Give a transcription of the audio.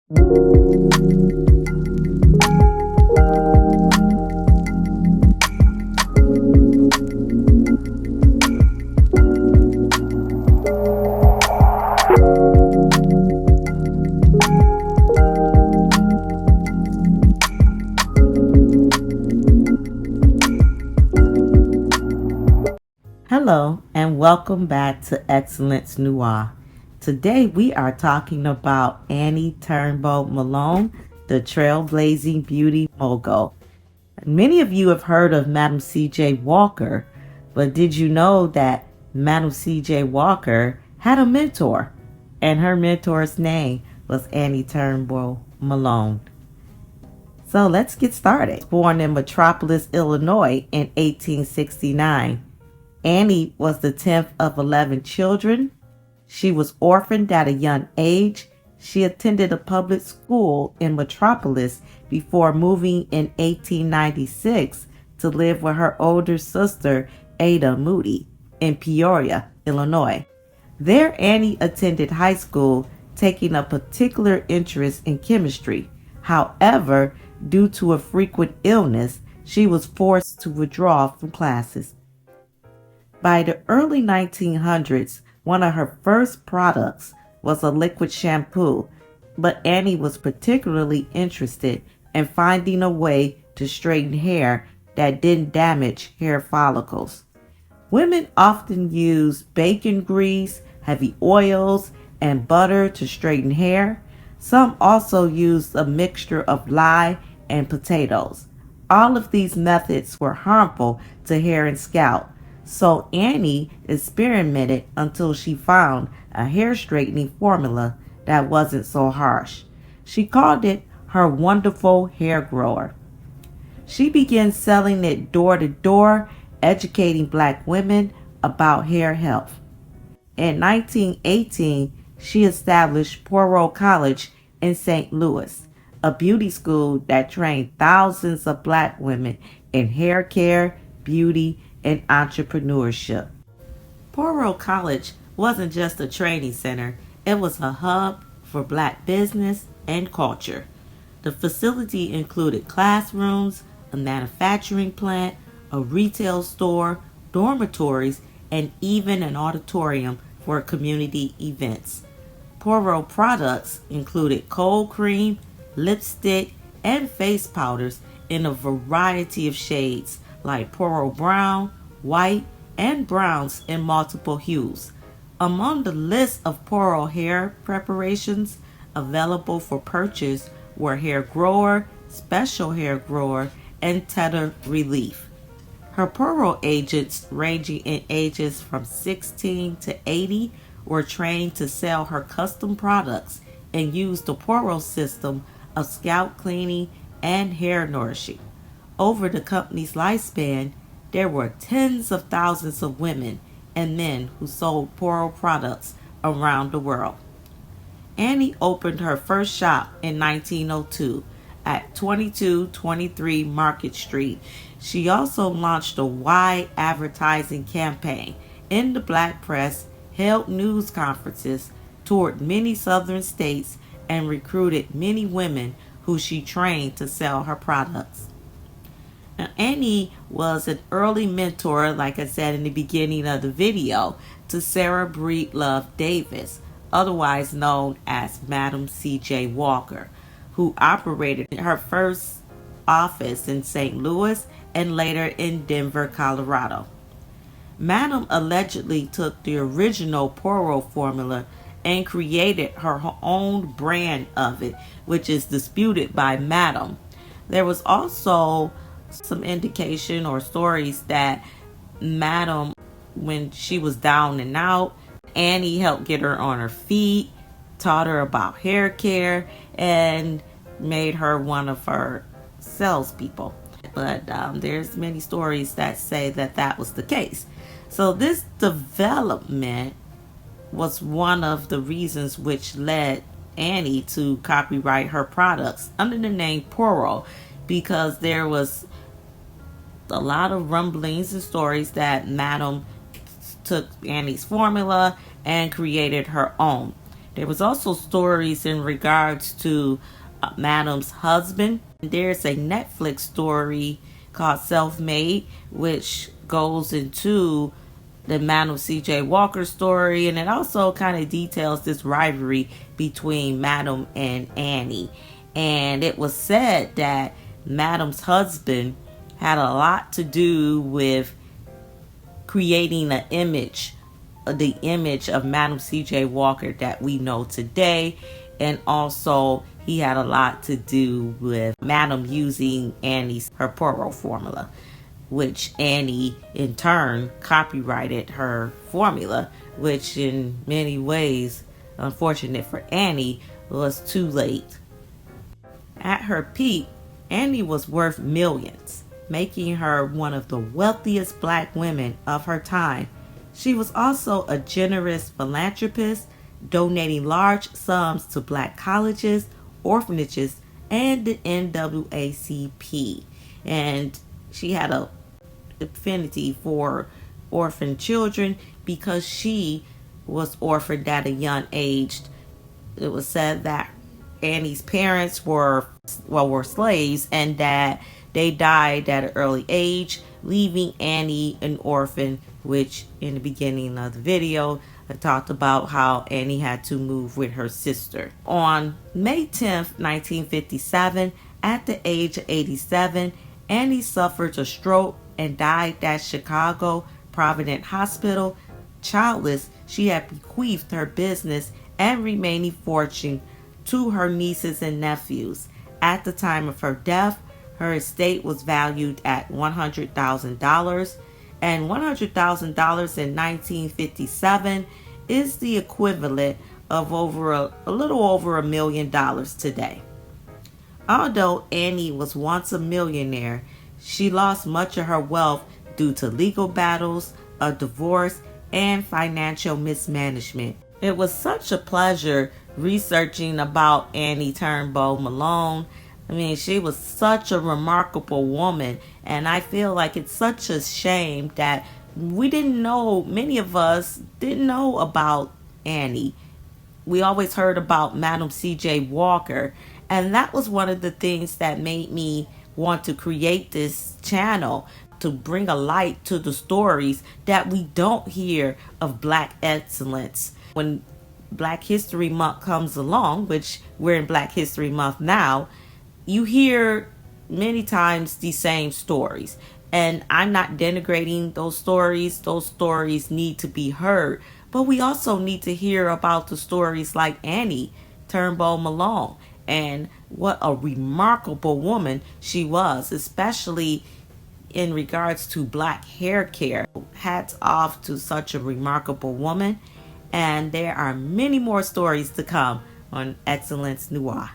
Hello, and welcome back to Excellence Noir. Today we are talking about Annie Turnbo Malone, the trailblazing beauty mogul. Many of you have heard of Madam C.J. Walker, but did you know that Madam C.J. Walker had a mentor, and her mentor's name was Annie Turnbo Malone? So let's get started. Born in Metropolis, Illinois in 1869, Annie was the 10th of 11 children. She was orphaned at a young age. She attended a public school in Metropolis before moving in 1896 to live with her older sister, Ada Moody, in Peoria, Illinois. There, Annie attended high school, taking a particular interest in chemistry. However, due to a frequent illness, she was forced to withdraw from classes. By the early 1900s, one of her first products was a liquid shampoo, but Annie was particularly interested in finding a way to straighten hair that didn't damage hair follicles. Women often use bacon grease, heavy oils, and butter to straighten hair. Some also used a mixture of lye and potatoes. All of these methods were harmful to hair and scalp, so Annie experimented until she found a hair straightening formula that wasn't so harsh. She called it her wonderful hair grower. She began selling it door to door, educating black women about hair health. In 1918, she established Poirot College in St. Louis, a beauty school that trained thousands of black women in hair care, beauty, and entrepreneurship. Poirot College wasn't just a training center, it was a hub for black business and culture. The facility included classrooms, a manufacturing plant, a retail store, dormitories, and even an auditorium for community events. Poirot products included cold cream, lipstick, and face powders in a variety of shades like Poirot brown, white, and browns in multiple hues. Among the list of Poirot hair preparations available for purchase were hair grower, special hair grower, and tether relief. Her Poirot agents, ranging in ages from 16 to 80, were trained to sell her custom products and use the Poirot system of scalp cleaning and hair nourishing. Over the company's lifespan, there were tens of thousands of women and men who sold Poirot products around the world. Annie opened her first shop in 1902 at 2223 Market Street. She also launched a wide advertising campaign in the black press, held news conferences, toured many southern states, and recruited many women who she trained to sell her products. Now, Annie was an early mentor, like I said in the beginning of the video, to Sarah Breedlove Davis, otherwise known as Madam C.J. Walker, who operated her first office in St. Louis and later in Denver, Colorado. Madam allegedly took the original Poirot formula and created her own brand of it, which is disputed by Madam. There was also some indication or stories that Madam, when she was down and out, Annie helped get her on her feet, taught her about hair care, and made her one of her salespeople. But there's many stories that say that that was the case. So this development was one of the reasons which led Annie to copyright her products under the name Poirot, because there was a lot of rumblings and stories that Madam took Annie's formula and created her own. There was also stories in regards to Madam's husband. There's a Netflix story called Self-Made, which goes into the Madam C.J. Walker story, and it also kind of details this rivalry between Madam and Annie. And it was said that Madam's husband had a lot to do with creating the image of Madam C.J. Walker that we know today, and also he had a lot to do with Madam using her Poro formula, which Annie in turn copyrighted her formula, which in many ways, unfortunate for Annie, was too late. At her peak, Annie was worth millions, making her one of the wealthiest black women of her time. She was also a generous philanthropist, donating large sums to black colleges, orphanages, and the NAACP. And she had a affinity for orphan children because she was orphaned at a young age. It was said that Annie's parents were slaves, and that they died at an early age, leaving Annie an orphan, which in the beginning of the video I talked about how Annie had to move with her sister. On May 10th, 1957, at the age of 87, Annie suffered a stroke and died at Chicago Providence Hospital. Childless, she had bequeathed her business and remaining fortune to her nieces and nephews. At the time of her death, her estate was valued at $100,000, and $100,000 in 1957 is the equivalent of a little over $1 million today. Although Annie was once a millionaire, she lost much of her wealth due to legal battles, a divorce, and financial mismanagement. It was such a pleasure researching about Annie Turnbo Malone. I mean, she was such a remarkable woman, and I feel like it's such a shame that many of us didn't know about Annie. We always heard about Madam C.J. Walker, and that was one of the things that made me want to create this channel, to bring a light to the stories that we don't hear of Black excellence. When Black History Month comes along, which we're in Black History Month now, you hear many times the same stories. And I'm not denigrating those stories. Those stories need to be heard. But we also need to hear about the stories like Annie Turnbo Malone, and what a remarkable woman she was, especially in regards to Black hair care. Hats off to such a remarkable woman. And there are many more stories to come on Excellence Noir.